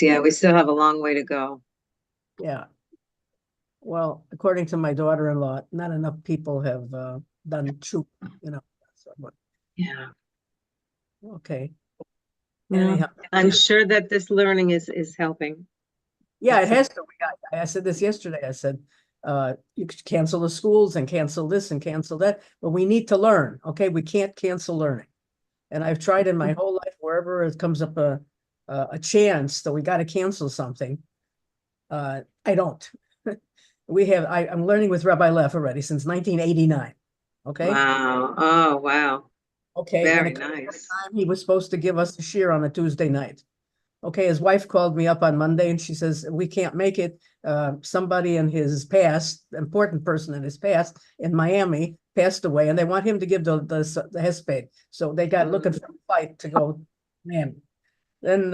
Yeah, we still have a long way to go. Yeah. Well, according to my daughter-in-law, not enough people have done troop, you know. So, Yeah. okay. Yeah. Anyhow, I'm sure that this learning is helping. yeah, it It's has to. I said this yesterday. I said, you could cancel the schools and cancel this and cancel that, but we need to learn. Okay, we can't cancel learning. And I've tried in my whole life, wherever it comes up a chance that we got to cancel something. I don't. I'm learning with Rabbi Leff already since 1989. Okay. wow. Oh, wow. Okay. And then Very it comes nice. time he was supposed to give us a shir on a Tuesday night. Okay. His wife called me up on Monday and she says, we can't make it. Somebody in his past, important person in his past in Miami passed away and they want him to give the hesped. So they got looking for a flight to go Miami. Then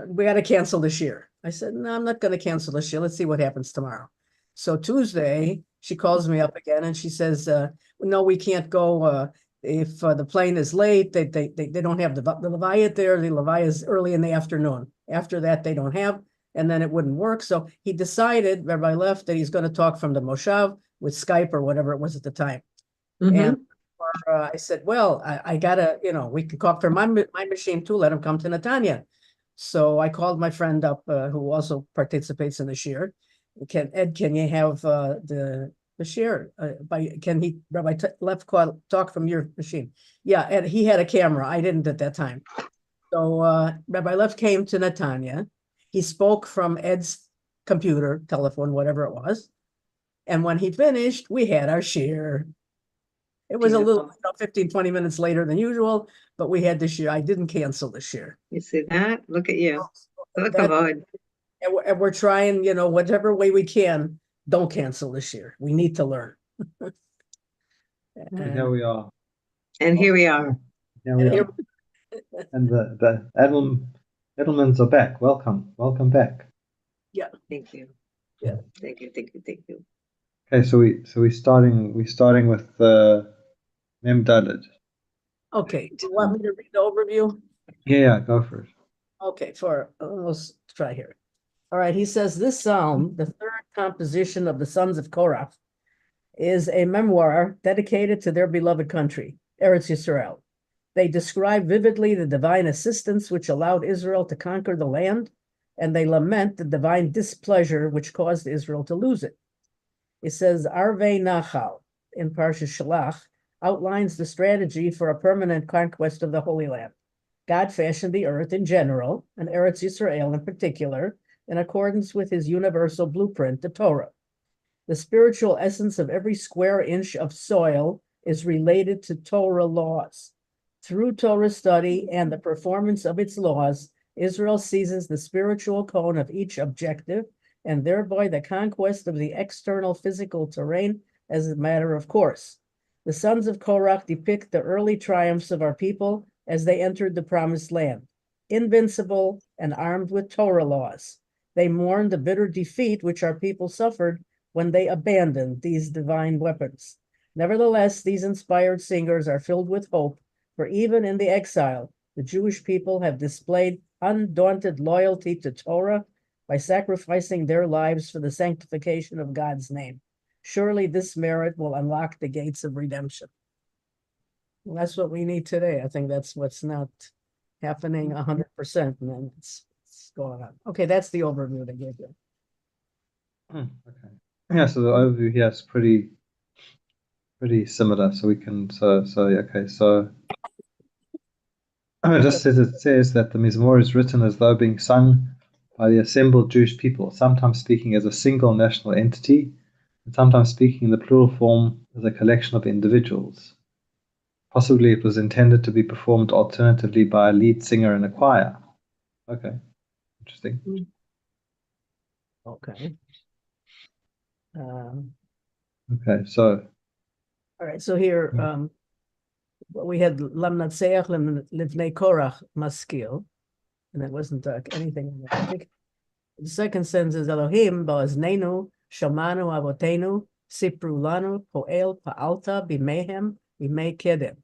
we got to cancel this year. I said, no, I'm not going to cancel this year. Let's see what happens tomorrow. So Tuesday, she calls me up again and she says, no, we can't go. If the plane is late, they don't have the Levaya there. The Levaya is early in the afternoon. After that, they don't have, and then it wouldn't work. So he decided, Rabbi left, that he's going to talk from the Moshav with Skype or whatever it was at the time. And I said, well, I gotta, we can talk from my machine too. Let him come to Netanya. So I called my friend up, who also participates in the share. Can you have the share? Can he, Rabbi Left talk from your machine? Yeah, and he had a camera. I didn't at that time. So Rabbi Left came to Netanya. He spoke from Ed's computer, telephone, whatever it was. And when he finished, we had our share. It was a little, 15, 20 minutes later than usual, but we had this year. I didn't cancel this year. You see that? Look at you. Look That, avoid. and we're trying, whatever way we can, don't cancel this year. We need to learn. And here we are. And here we are. Here we here, are. And the Edelmans are back. Welcome. Welcome back. yeah. Thank you. Yeah. Thank you. Thank you. Thank you. Okay, so we're starting with Mem Dalet. Okay. Do you want me to read the overview? Yeah, go for it. Okay, let's try here. All right, he says this psalm, the third composition of the sons of Korah, is a memoir dedicated to their beloved country, Eretz Yisrael. They describe vividly the divine assistance which allowed Israel to conquer the land, and they lament the divine displeasure which caused Israel to lose it. It says Arvei Nachal in Parsha Shalach outlines the strategy for a permanent conquest of the Holy Land. God fashioned the earth in general, and Eretz Yisrael in particular, in accordance with his universal blueprint, the Torah. The spiritual essence of every square inch of soil is related to Torah laws. Through Torah study and the performance of its laws, Israel seizes the spiritual cone of each objective and thereby the conquest of the external physical terrain as a matter of course. The sons of Korach depict the early triumphs of our people as they entered the promised land, invincible and armed with Torah laws. They mourn the bitter defeat which our people suffered when they abandoned these divine weapons. Nevertheless, these inspired singers are filled with hope, for even in the exile, the Jewish people have displayed undaunted loyalty to Torah by sacrificing their lives for the sanctification of God's name. Surely this merit will unlock the gates of redemption. Well, that's what we need today. I think that's what's not happening 100%, and then it's going on. Okay, that's the overview they gave you. Okay. Yeah, so the overview here is pretty similar. So we can okay. So it says that the Mizmor is written as though being sung by the assembled Jewish people, sometimes speaking as a single national entity, and sometimes speaking in the plural form as a collection of individuals. Possibly it was intended to be performed alternatively by a lead singer in a choir. Okay, interesting. Okay. Okay, so. All right, so here we had Lamnatseach Livnei Korach Maskil, and that wasn't anything. I think the second sentence is Elohim Ba'aznenu Shamanu Avotenu Sipru Lanu Poel Pa'alta Bimehem Bimei Kedem.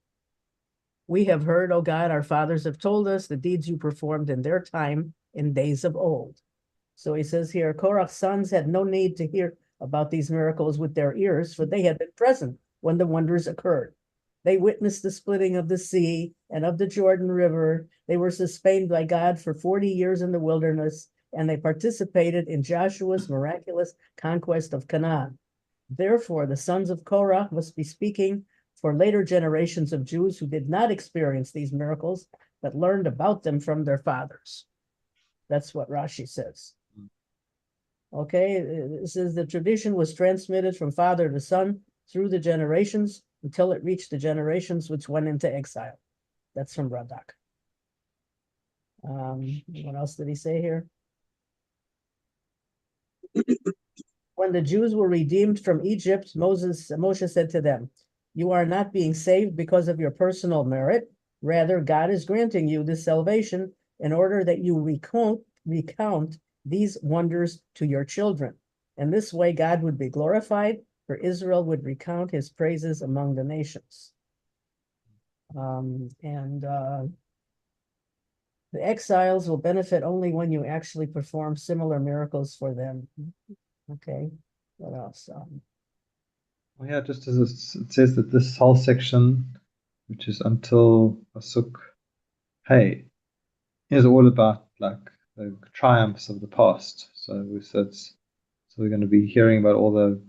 We have heard, O God, our fathers have told us the deeds you performed in their time in days of old. So he says here, Korach's sons had no need to hear about these miracles with their ears, for they had been present when the wonders occurred. They witnessed the splitting of the sea and of the Jordan River. They were sustained by God for 40 years in the wilderness, and they participated in Joshua's miraculous conquest of Canaan. Therefore, the sons of Korah must be speaking for later generations of Jews who did not experience these miracles, but learned about them from their fathers. That's what Rashi says. Okay, it says the tradition was transmitted from father to son through the generations until it reached the generations which went into exile. That's from Radak. What else did he say here? When the Jews were redeemed from Egypt, Moshe said to them, "You are not being saved because of your personal merit. Rather, God is granting you this salvation in order that you recount these wonders to your children. And this way, God would be glorified, for Israel would recount his praises among the nations." The exiles will benefit only when you actually perform similar miracles for them. Okay, what else? Well, yeah, just as it says that this whole section, which is until Pasuk Hey, is all about like the triumphs of the past. So we're going to be hearing about all the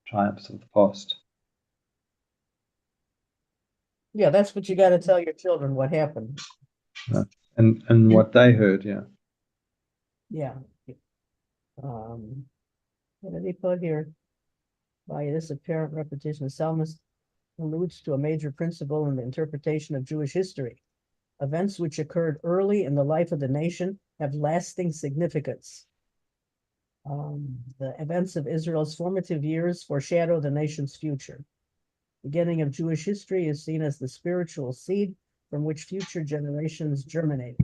triumphs of the past. Yeah, that's what you got to tell your children what happened. And what they heard, yeah. Yeah. What did he put here? By this apparent repetition, the psalmist alludes to a major principle in the interpretation of Jewish history. Events which occurred early in the life of the nation have lasting significance. The events of Israel's formative years foreshadow the nation's future. Beginning of Jewish history is seen as the spiritual seed from which future generations germinate.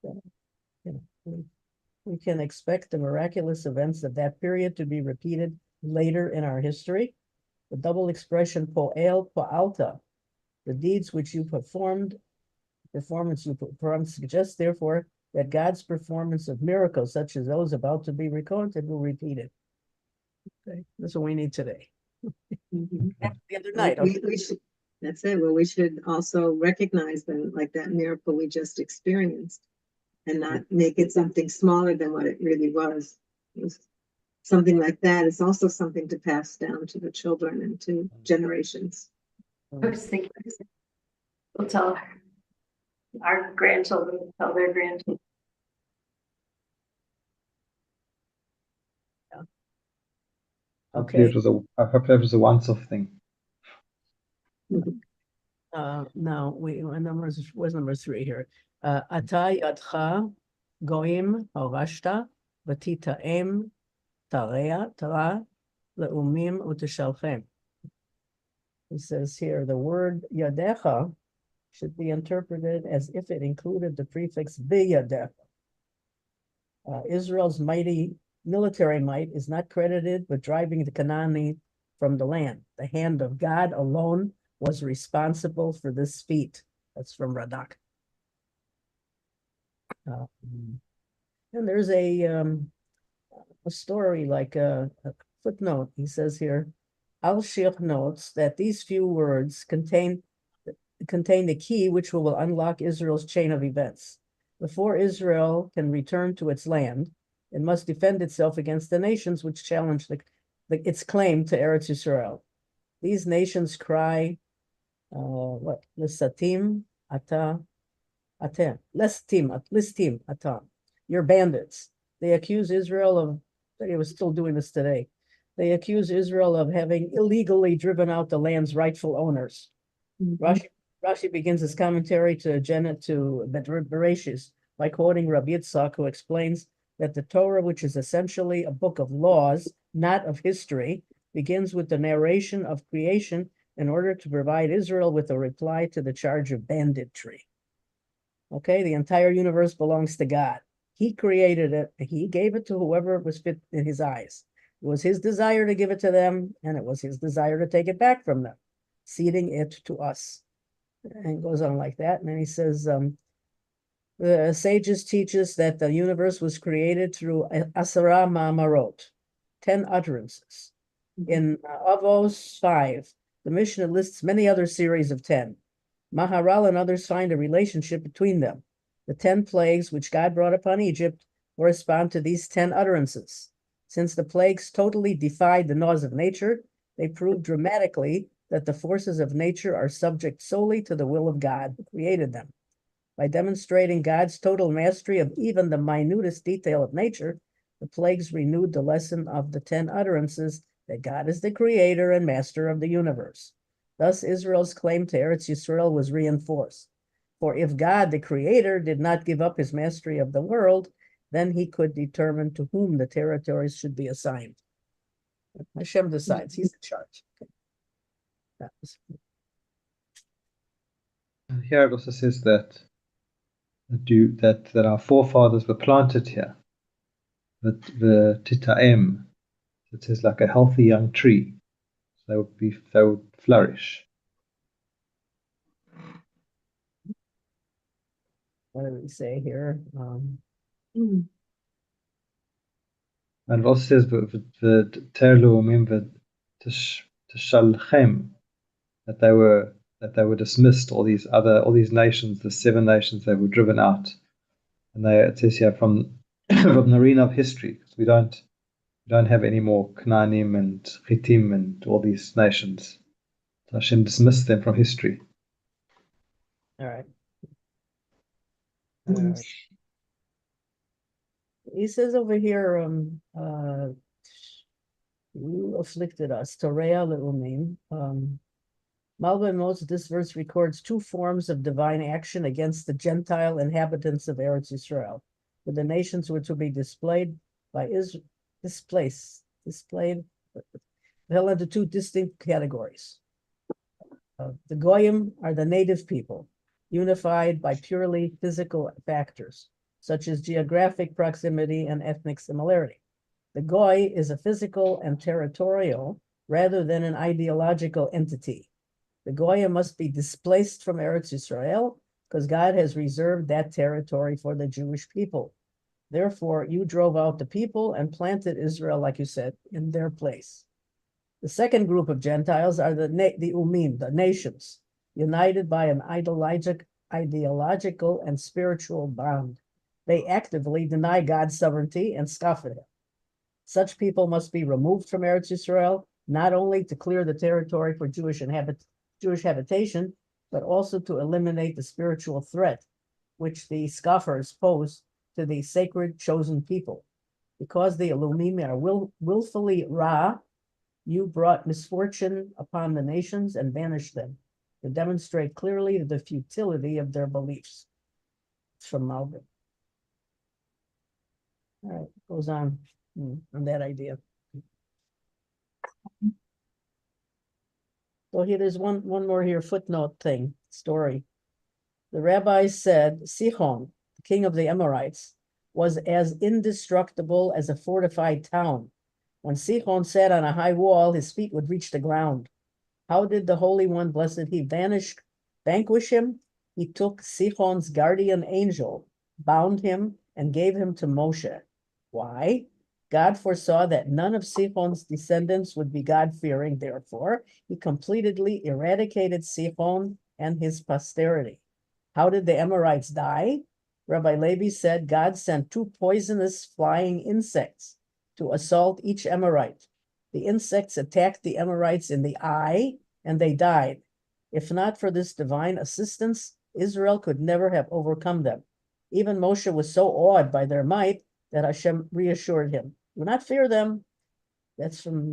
So, we can expect the miraculous events of that period to be repeated later in our history. The double expression po'el po'alta, the deeds which you performed, suggests therefore that God's performance of miracles such as those about to be recounted will repeat it. Okay, that's what we need today. Mhm. The other night. We should, that's it. Well, we should also recognize them like that miracle we just experienced and not make it something smaller than what it really was. Something like that is also something to pass down to the children and to generations. I was thinking, we'll tell our grandchildren, tell their grandchildren. Hopefully Okay. it was a once-off thing. No, was number 3 here. Ata yadcha goim harashta v'titaem tara le'umim uteshalchem. He says here, the word yadecha should be interpreted as if it included the prefix biyadecha. Israel's mighty military might is not credited with driving the Canaanite from the land. The hand of God alone was responsible for this feat. That's from Radak. And there's a story, like a footnote. He says here, Al-Shir notes that these few words contain the key which will unlock Israel's chain of events. Before Israel can return to its land, it must defend itself against the nations which challenge its claim to Eretz Yisrael. These nations cry, Lesatim ata atem, listim ata. You're bandits. They accuse Israel of, they were still doing this today. They accuse Israel of having illegally driven out the land's rightful owners. Mm-hmm. Rashi begins his commentary to Bereshis by quoting Rabbi Yitzchak, who explains that the Torah, which is essentially a book of laws, not of history, begins with the narration of creation in order to provide Israel with a reply to the charge of banditry. Okay, the entire universe belongs to God. He created it. He gave it to whoever was fit in his eyes. It was his desire to give it to them, and it was his desire to take it back from them, ceding it to us. And it goes on like that. And then he says, The sages teach us that the universe was created through Asara Ma'amarot, 10 utterances. In Avos 5, the Mishnah lists many other series of 10. Maharal and others find a relationship between them. The 10 plagues which God brought upon Egypt correspond to these 10 utterances. Since the plagues totally defied the laws of nature, they prove dramatically that the forces of nature are subject solely to the will of God who created them. By demonstrating God's total mastery of even the minutest detail of nature, the plagues renewed the lesson of the 10 utterances that God is the creator and master of the universe. Thus, Israel's claim to Eretz Yisrael was reinforced. For if God, the creator, did not give up his mastery of the world, then he could determine to whom the territories should be assigned. Hashem decides, he's in charge. Okay. And here it also says that our forefathers were planted here. That the titaim, it is like a healthy young tree. So they would flourish. What do we say here? And it also says the terluim the shalchem, that they were dismissed. All these nations, the 7 nations, they were driven out. And it says here from from the arena of history, because we don't have any more Knaanim and Chitim and all these nations. So Hashem dismissed them from history. All right. All right. He says over here, you afflicted us, Torea Le'umim. Malva Moses, this verse records 2 forms of divine action against the Gentile inhabitants of Eretz Yisrael, where the nations were to be displayed fell into 2 distinct categories. The Goyim are the native people, unified by purely physical factors, such as geographic proximity and ethnic similarity. The Goy is a physical and territorial rather than an ideological entity. The Goyim must be displaced from Eretz Yisrael because God has reserved that territory for the Jewish people. Therefore, you drove out the people and planted Israel, like you said, in their place. The second group of Gentiles are the Umim, the nations, united by an ideological and spiritual bond. They actively deny God's sovereignty and scoff at him. Such people must be removed from Eretz Yisrael, not only to clear the territory for Jewish habitation, but also to eliminate the spiritual threat which the scoffers pose to the sacred chosen people. Because the Elumim are willfully Ra, you brought misfortune upon the nations and banished them, to demonstrate clearly the futility of their beliefs. It's from Malvin. All right, goes on that idea. So here, there's one more here, footnote thing, story. The rabbis said Sihon, the king of the Amorites, was as indestructible as a fortified town. When Sihon sat on a high wall, his feet would reach the ground. How did the Holy One, blessed he, vanquish him? He took Sihon's guardian angel, bound him, and gave him to Moshe. Why? God foresaw that none of Sihon's descendants would be God-fearing. Therefore, he completely eradicated Sihon and his posterity. How did the Amorites die? Rabbi Levi said God sent 2 poisonous flying insects to assault each Amorite. The insects attacked the Amorites in the eye, and they died. If not for this divine assistance, Israel could never have overcome them. Even Moshe was so awed by their might that Hashem reassured him, do not fear them. That's from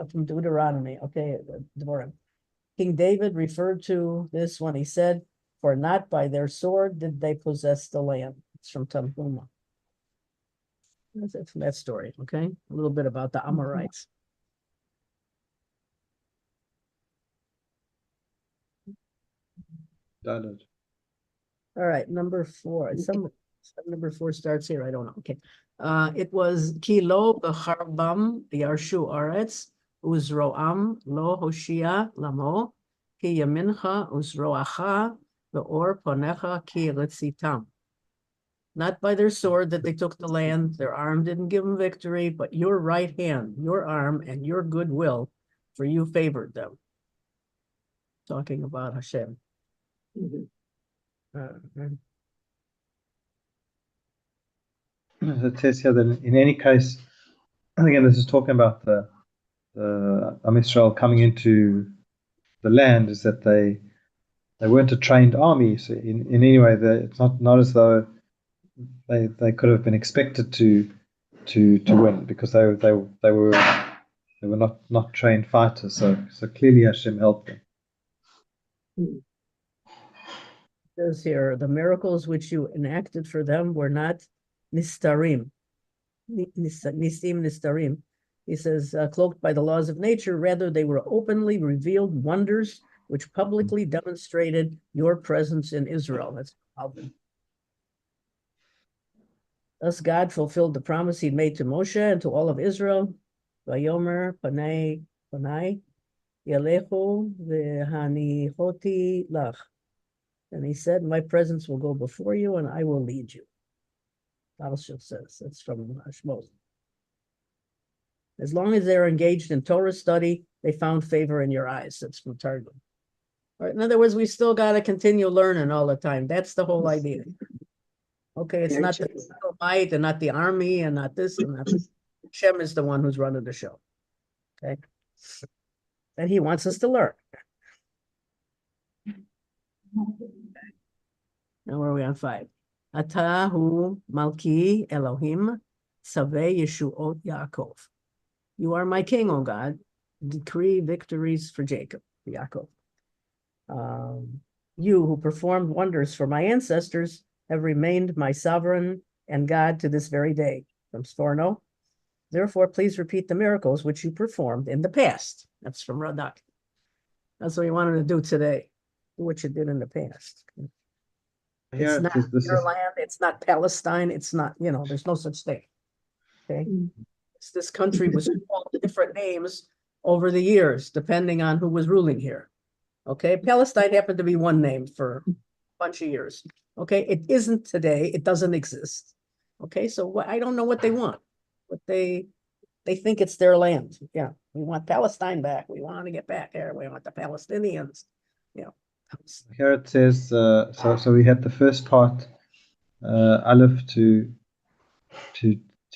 Deuteronomy, okay, Devarim. King David referred to this when he said, for not by their sword did they possess the land. It's from Tanhuma. That's it from that story, okay? A little bit about the Amorites. Done. All right, number 4. Number 4 starts here. I don't know. Okay. It was Kilo b'charbam yarshu aretz uzroam lo hoshia lamo ki yamincha uzroacha Ve'or panecha ki letzitam. Not by their sword that they took the land, their arm didn't give them victory, but your right hand, your arm, and your goodwill, for you favored them. Talking about Hashem. Mhm. It says here that in any case, and again, this is talking about the Am Israel coming into the land, is that they weren't a trained army. So in any way, it's not as though they could have been expected to win, because they were not trained fighters. So clearly Hashem helped them. Says here, the miracles which you enacted for them were not nistarim. Nisim nistarim. He says, cloaked by the laws of nature, rather they were openly revealed wonders which publicly demonstrated your presence in Israel. That's Alvin. Thus God fulfilled the promise he made to Moshe and to all of Israel. Vayomer panai yalechu v'hanichoti lach. And he said, my presence will go before you and I will lead you. Alshich says, that's from Shmos. As long as they're engaged in Torah study, they found favor in your eyes. That's from Targum. All right, in other words, we still got to continue learning all the time. That's the whole idea. Okay, it's Very not true. the might and not the army and not this and that. Shem is the one who's running the show. Okay. And he wants us to learn. Now where are we on 5? Atahu Malki Elohim Saveh Yeshuot Yaakov. You are my king, O God. Decree victories for Jacob, Yaakov. You who performed wonders for my ancestors have remained my sovereign and God to this very day. From Storno. Therefore, please repeat the miracles which you performed in the past. That's from Radak. That's what we wanted to do today. Do what you did in the past. Here It's not your land. It's not Palestine. It's not, there's no such thing. Okay. This country was called different names over the years, depending on who was ruling here. Okay. Palestine happened to be one name for a bunch of years. Okay. It isn't today. It doesn't exist. Okay. So I don't know what they want, but they think it's their land. Yeah. We want Palestine back. We want to get back there. We want the Palestinians. Here it says, so we had the first part, Aleph to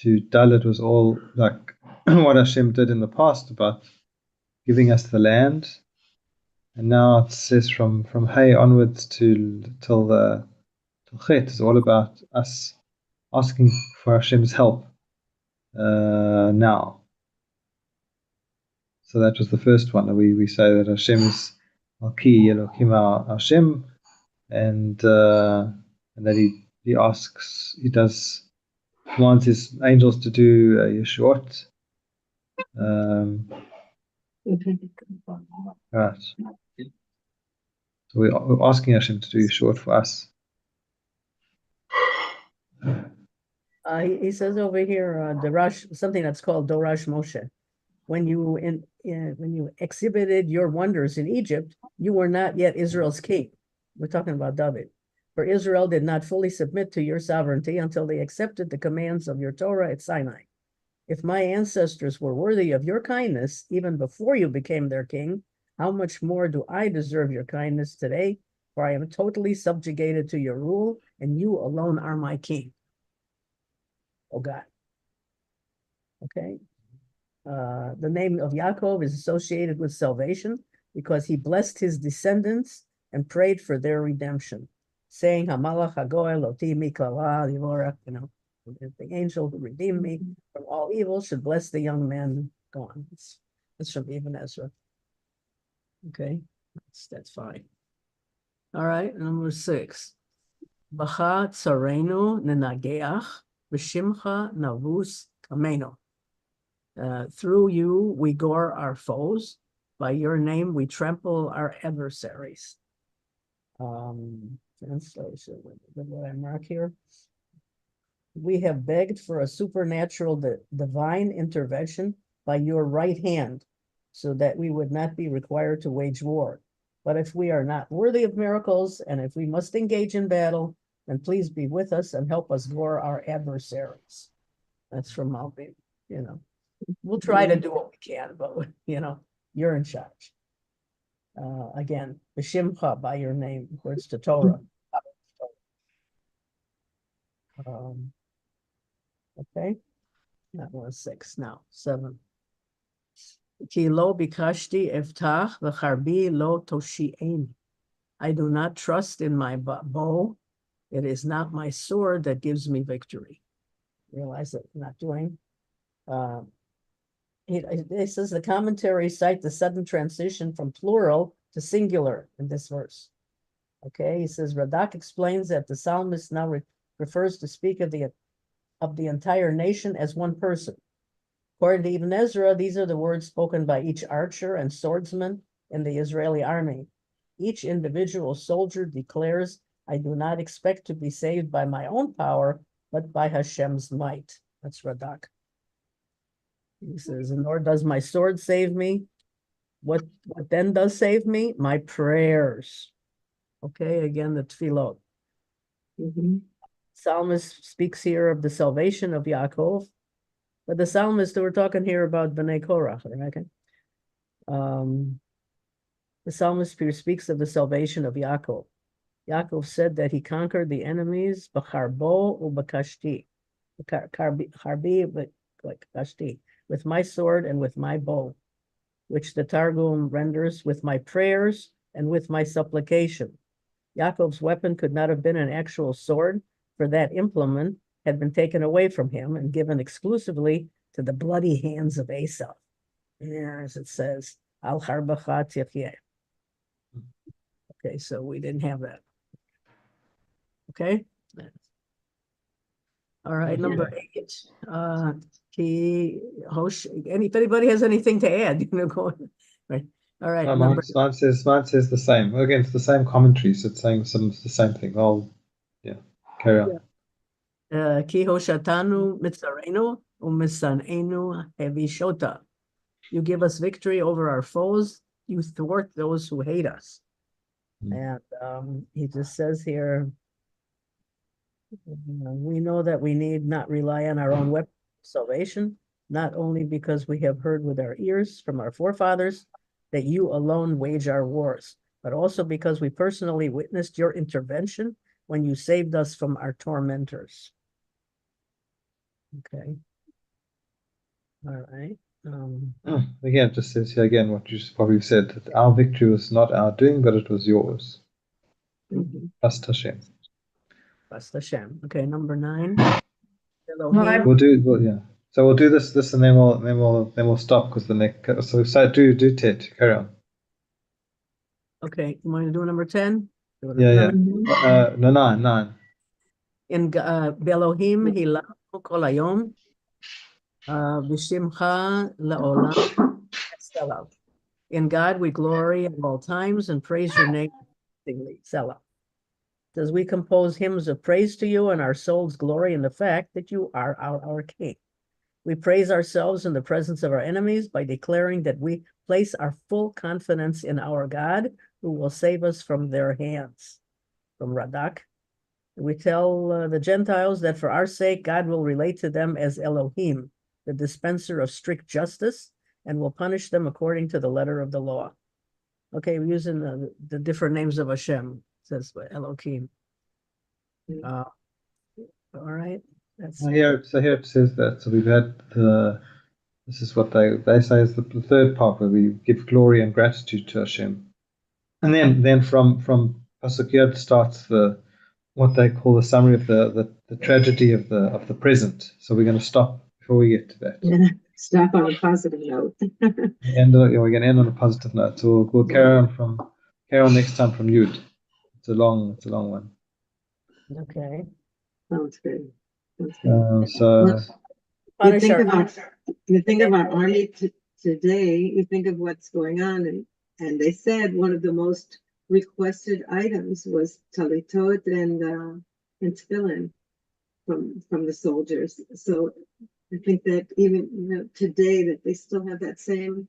Dalet was all like what Hashem did in the past about giving us the land, and now it says from Hay onwards till Chet is all about us asking for Hashem's help now. So that was the first one. We say that Hashem is Malki Elohim Hashem, and that he asks, he commands his angels to do Yeshuot. Right. So we're asking Hashem to do Yeshuot for us. He says over here, Darash, something that's called Dorash Moshe. When you exhibited your wonders in Egypt, you were not yet Israel's king. We're talking about David. For Israel did not fully submit to your sovereignty until they accepted the commands of your Torah at Sinai. If my ancestors were worthy of your kindness, even before you became their king, how much more do I deserve your kindness today? For I am totally subjugated to your rule, and you alone are my king. Oh God. Okay. The name of Yaakov is associated with salvation because he blessed his descendants and prayed for their redemption, saying, Hamalach Hagoel Oti Miklala Livorach, the angel who redeemed me from all evil should bless the young man. Go on. It's from Ibn Ezra. Okay, that's fine. All right, number 6. Bacha Tsarenu Nenageach B'Shimcha Navus Kameno. Through you we gore our foes. By your name we trample our adversaries. Translation. What I mark here. We have begged for a supernatural divine intervention by your right hand, so that we would not be required to wage war. But if we are not worthy of miracles, and if we must engage in battle, then please be with us and help us gore our adversaries. That's from Malvi, you know. We'll try to do what we can, but you know, you're in charge. Again, B'Shimcha, by your name, words to Torah. Okay, that was 6. Now 7. Ki lo bikashti eftach v'charbi lo toshi'eni. I do not trust in my bow. It is not my sword that gives me victory. Realize that I'm not doing. It says the commentaries cite the sudden transition from plural to singular in this verse. Okay, he says Radak explains that the psalmist now refers to speak of the entire nation as one person. According to Ibn Ezra, these are the words spoken by each archer and swordsman in the Israeli army. Each individual soldier declares, I do not expect to be saved by my own power, but by Hashem's might. That's Radak. He says, nor does my sword save me. What then does save me? My prayers. Okay, again, the tefillot. Psalmist speaks here of the salvation of Yaakov, but the psalmist, we're talking here about Bnei Korach, right? The psalmist here speaks of the salvation of Yaakov. Yaakov said that he conquered the enemies, b'charbo u'b'kashti, with my sword and with my bow, which the Targum renders with my prayers and with my supplication. Yaakov's weapon could not have been an actual sword, for that implement had been taken away from him and given exclusively to the bloody hands of Esau. There, as it says, Al Harbacha Tifyeh. Okay, so we didn't have that. Okay. All right, number 8. If anybody has anything to add, you know, go on. Right. All right. Mine says the same. Again, it's the same commentary, so it's saying the same thing. Carry on. Ki hoshatanu mitzarenu umisanenu hevishota. You give us victory over our foes. You thwart those who hate us. And he just says here, we know that we need not rely on our own weapon of salvation, not only because we have heard with our ears from our forefathers that you alone wage our wars, but also because we personally witnessed your intervention when you saved us from our tormentors. Okay. All right. Again, it just says here again what you probably said, that our victory was not our doing, but it was yours. Trust Hashem. Trust Hashem. Okay, number 9. We'll do So we'll do this, and then we'll stop because the next. So do Ted, carry on. Okay, you want to do number 10? Yeah. No, 9. In Belohim hilanu kol hayom v'shimcha la'olam Selah. In God we glory at all times and praise your name. Selah. As we compose hymns of praise to you, and our souls glory in the fact that you are our King. We praise ourselves in the presence of our enemies by declaring that we place our full confidence in our God, who will save us from their hands. From Radak. We tell the Gentiles that for our sake, God will relate to them as Elohim, the dispenser of strict justice, and will punish them according to the letter of the law. Okay, we're using the different names of Hashem. It says Elohim. All right. So here it says that. So we've had this is what they say is the third part, where we give glory and gratitude to Hashem, and then from Pasuk Yod starts what they call the summary of the tragedy of the present. So we're going to stop before we get to that. Yeah, stop on a positive note. We're going to end on a positive note. So we'll carry on next time from Yud. It's a long one. Okay. Sounds good. So you think of our army today. You think of what's going on, and they said one of the most requested items was talitot and tefillin from the soldiers. So I think that even today that they still have that same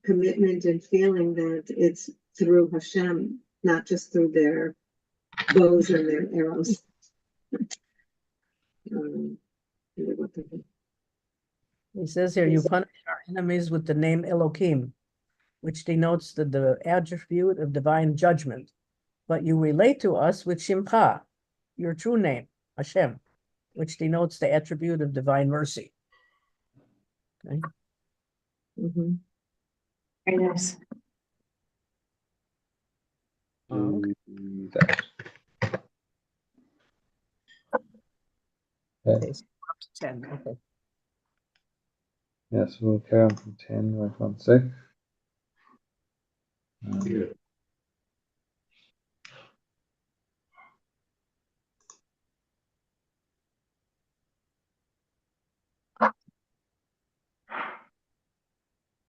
commitment and feeling that it's through Hashem, not just through their bows and their arrows. He says here, you punish our enemies with the name Elohim, which denotes the attribute of divine judgment. But you relate to us with Shimcha, your true name, Hashem, which denotes the attribute of divine mercy. Okay. Mm-hmm. Very nice. Okay. That. Okay. Okay, so we're up to 10. Okay. Yes, we'll carry on from 10, right, 1 sec. Yeah.